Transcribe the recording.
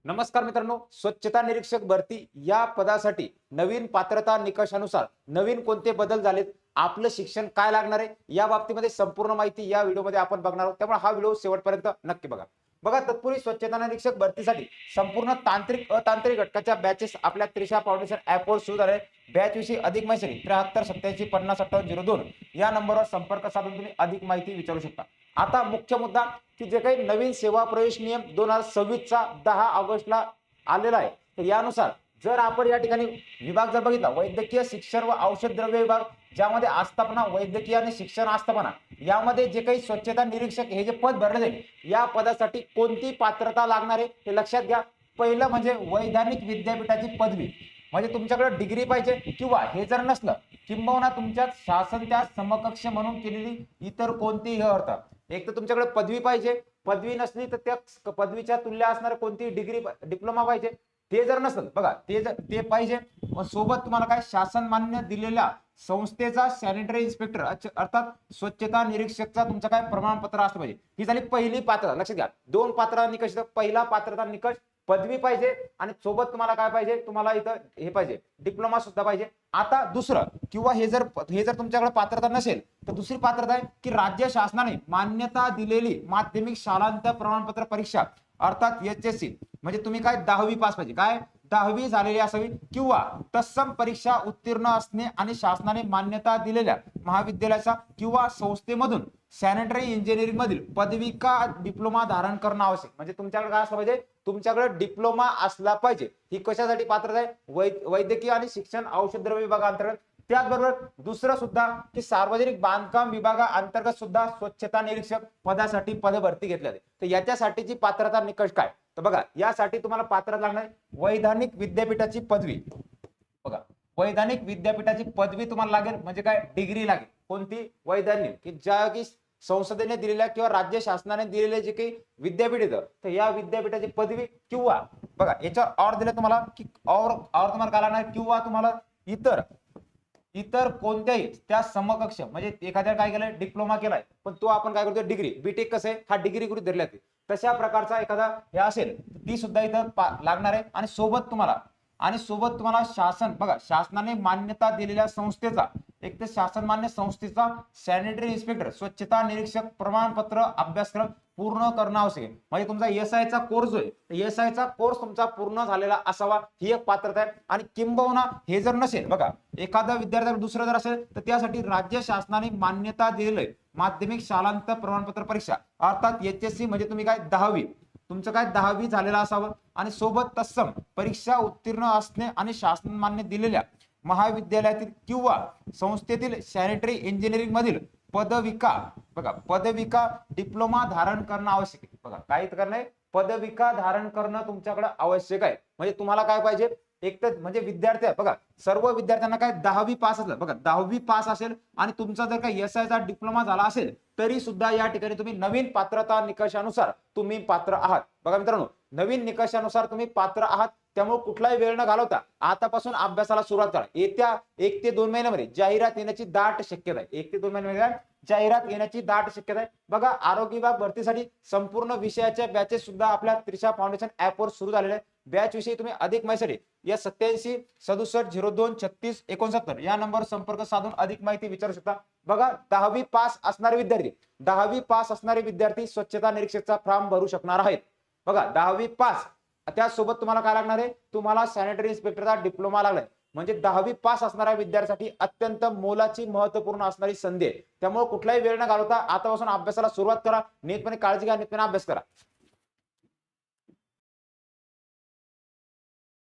नमस्कार मित्रांनो, स्वच्छता निरीक्षक भरती या पदासाठी नवीन पात्रता निकषानुसार नवीन कोणते बदल झालेत, आपलं शिक्षण काय लागणार आहे या बाबतीमध्ये संपूर्ण माहिती या व्हिडिओमध्ये आपण बघणार आहोत. त्यामुळे हा व्हिडिओ शेवटपर्यंत नक्की बघा. बघा, तत्पूर्वी स्वच्छता निरीक्षक भरतीसाठी संपूर्ण तांत्रिक अतांत्रिक घटकाच्या बॅचेस आपल्या त्रिशा फाउंडेशन ऍपवर सुरू झाले. बॅच विषयी अधिक माहिती 7387505802 या नंबरवर संपर्क साधून तुम्ही अधिक माहिती विचारू शकता. आता मुख्य मुद्दा की जे काही नवीन सेवा प्रवेश नियम 2026 चा 10 ऑगस्टला आलेला आहे, तर यानुसार जर आपण या ठिकाणी विभाग जर बघितला, वैद्यकीय शिक्षण व औषध द्रव्य विभाग, ज्यामध्ये आस्थापना वैद्यकीय आणि शिक्षण आस्थापना, यामध्ये जे काही स्वच्छता निरीक्षक हे जे पद भरले जाईल, या पदासाठी कोणती पात्रता लागणार आहे हे लक्षात घ्या. पहिलं म्हणजे वैधानिक विद्यापीठाची पदवी, म्हणजे तुमच्याकडे डिग्री पाहिजे, किंवा हे जर नसलं किंबहुना तुमच्यात शासन त्या समकक्ष म्हणून केलेली इतर कोणतीही अर्थ. एक तर तुमच्याकडे पदवी पाहिजे, पदवी नसली तर त्या पदवीच्या तुल्य असणारी कोणती डिग्री डिप्लोमा पाहिजे. ते जर नसेल, बघा ते पाहिजे. सोबत तुम्हाला काय शासन मान्य दिलेल्या संस्थेचा सॅनिटरी इन्स्पेक्टर अर्थात स्वच्छता निरीक्षकचा तुमचा काय प्रमाणपत्र असलं पाहिजे. ही झाली पहिली पात्रता. लक्षात घ्या, दोन पात्रता निकष. पहिला पात्रता निकष पदवी पाहिजे, आणि सोबत तुम्हाला काय पाहिजे, तुम्हाला इथं हे पाहिजे, डिप्लोमा सुद्धा पाहिजे. आता दुसरं, किंवा हे जर तुमच्याकडे पात्रता नसेल तर दुसरी पात्रता आहे की राज्य शासनाने मान्यता दिलेली माध्यमिक शालांत प्रमाणपत्र परीक्षा अर्थात एचएससी, म्हणजे तुम्ही काय 10वी पास पाहिजे, काय 10वी झालेली असावी, किंवा तत्सम परीक्षा उत्तीर्ण असणे आणि शासनाने मान्यता दिलेल्या महाविद्यालयाचा किंवा संस्थेमधून सॅनिटरी इंजिनिअरिंग मधील पदवी का डिप्लोमा धारण करणं आवश्यक. म्हणजे तुमच्याकडे काय असलं पाहिजे, तुमच्याकडे डिप्लोमा असला पाहिजे. ही कशासाठी पात्रता आहे, वैद्यकीय आणि शिक्षण औषध द्रव्य विभागाअंतर्गत. त्याचबरोबर दुसरं सुद्धा की सार्वजनिक बांधकाम विभागाअंतर्गत सुद्धा स्वच्छता निरीक्षक पदासाठी पदभरती घेतली जाते. तर याच्यासाठीची पात्रता निकष काय, तर बघा, यासाठी तुम्हाला पात्रता लागणार वैधानिक विद्यापीठाची पदवी. बघा, वैधानिक विद्यापीठाची पदवी तुम्हाला लागेल, म्हणजे काय, डिग्री लागेल. कोणती, वैधानिक, की ज्या की संसदेने दिलेल्या किंवा राज्य शासनाने दिलेले जे काही विद्यापीठ येतं, तर या विद्यापीठाची पदवी, किंवा बघा याच्यावर और दिलं तुम्हाला की और तुम्हाला काय लागणार, किंवा तुम्हाला इतर कोणत्याही त्या समकक्ष, म्हणजे एखाद्या काय केलंय, डिप्लोमा केलाय, पण तो आपण काय करतो, डिग्री, बीटेक कसं आहे, हा डिग्री गृहीत धरला जाते, तशा प्रकारचा एखादा हे असेल, ती सुद्धा इथं लागणार आहे. आणि सोबत तुम्हाला शासन, बघा, शासनाने मान्यता दिलेल्या संस्थेचा, एक तर शासन मान्य संस्थेचा सॅनिटरी इन्स्पेक्टर स्वच्छता निरीक्षक प्रमाणपत्र अभ्यासक्रम पूर्ण करणं आवश्यक आहे. म्हणजे तुमचा एसआय चा कोर्स जो आहे, एसआय चा कोर्स तुमचा पूर्ण झालेला असावा, ही एक पात्रता आहे. आणि किंबहुना हे जर नसेल, बघा, एखादा विद्यार्थी दुसरं जर असेल, तर त्यासाठी राज्य शासनाने मान्यता दिलेलं माध्यमिक शालांत प्रमाणपत्र परीक्षा अर्थात एचएससी, म्हणजे तुम्ही काय 10वी, तुमचं काय 10वी झालेलं असावं, आणि सोबत तत्सम परीक्षा उत्तीर्ण असणे आणि शासन मान्य दिलेल्या महाविद्यालयातील किंवा संस्थेतील सॅनिटरी इंजिनिअरिंग मधील पदविका, बघा, पदविका डिप्लोमा धारण करणं आवश्यक आहे. बघा, काय करणं आहे, पदविका धारण करणं तुमच्याकडे आवश्यक आहे. म्हणजे तुम्हाला काय पाहिजे, एक तर म्हणजे विद्यार्थी, बघा, सर्व विद्यार्थ्यांना काय 10वी पास असलं, बघा 10वी पास असेल, आणि तुमचा जर काही एसआय चा डिप्लोमा झाला असेल, तरी सुद्धा या ठिकाणी तुम्ही नवीन पात्रता निकषानुसार तुम्ही पात्र आहात. बघा मित्रांनो, नवीन निकषानुसार तुम्ही पात्र आहात. त्यामुळे कुठलाही वेळ न घालवता आतापासून अभ्यासाला सुरुवात करा. येत्या 1 ते 2 महिन्यामध्ये जाहिरात येण्याची दाट शक्यता आहे. 1 ते 2 महिन्यामध्ये जाहिरात येण्याची दाट शक्यता आहे. बघा, आरोग्य विभाग भरतीसाठी संपूर्ण विषयाच्या बॅचेस सुद्धा आपल्या त्रिशा फाउंडेशन ऍपवर सुरू झालेले आहेत. बॅच विषयी तुम्ही अधिक माहिती या 8767023669 या नंबरवर संपर्क साधून अधिक माहिती विचारू शकता. बघा, 10वी पास असणारे विद्यार्थी स्वच्छता निरीक्षकचा फॉर्म भरू शकणार आहेत. बघा, 10वी पास, त्यासोबत तुम्हाला काय लागणार आहे, तुम्हाला सॅनिटरी इन्स्पेक्टरचा डिप्लोमा लागलाय, म्हणजे 10वी पास असणाऱ्या विद्यार्थ्यांसाठी अत्यंत मोलाची महत्वपूर्ण असणारी संधी आहे. त्यामुळे कुठलाही वेळ न घालवता आतापासून अभ्यासाला सुरुवात करा. नीटपणे काळजी घ्या, नीटपणे अभ्यास करा.